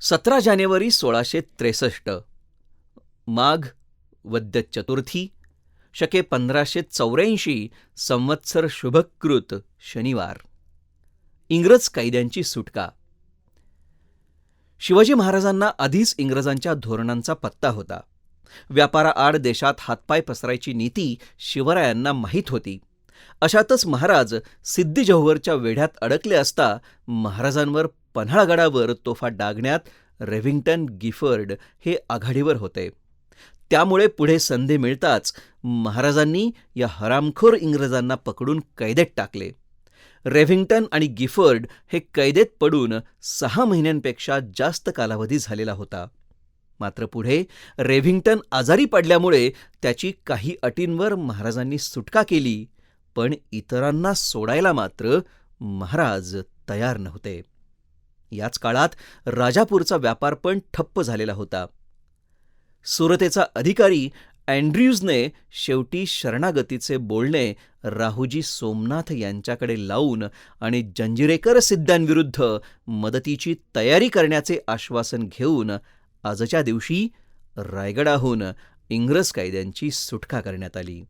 17 जानेवारी 1663 माघ वद्य चतुर्थी शके 1584 संवत्सर शुभकृत शनिवार. इंग्रज कैद्यांची सुटका. शिवाजी महाराजांना आधीच इंग्रजांच्या धोरणांचा पत्ता होता. व्यापाराआड देशात हातपाय पसरायची नीती शिवरायांना माहीत होती. अशातच महाराज सिद्दी जोहरच्या वेढ्यात अडकले असता महाराजांवर पन्हाळगडावर तोफा डागण्यात रेव्हिंग्टन गिफर्ड हे आघाडीवर होते. त्यामुळे पुढे संधी मिळताच महाराजांनी या हरामखोर इंग्रजांना पकडून कैदेत टाकले. रेव्हिंग्टन आणि गिफर्ड हे कैदेत पडून 6 महिन्यांपेक्षा जास्त कालावधी झालेला होता. मात्र पुढे रेव्हिंग्टन आजारी पडल्यामुळे त्याची काही अटींवर महाराजांनी सुटका केली, पण इतरांना सोडायला मात्र महाराज तयार नव्हते. याच काळात राजापूरचा व्यापार पण ठप्प झालेला होता. सुरतेचा अधिकारी अँड्र्यूजने शेवटी शरणागतीचे बोलणे राहुजी सोमनाथ यांच्याकडे लावून आणि जंजिरेकर सिद्ध्यांविरुद्ध मदतीची तयारी करण्याचे आश्वासन घेऊन आजच्या दिवशी रायगडाहून इंग्रज कैद्यांची सुटका करण्यात आली.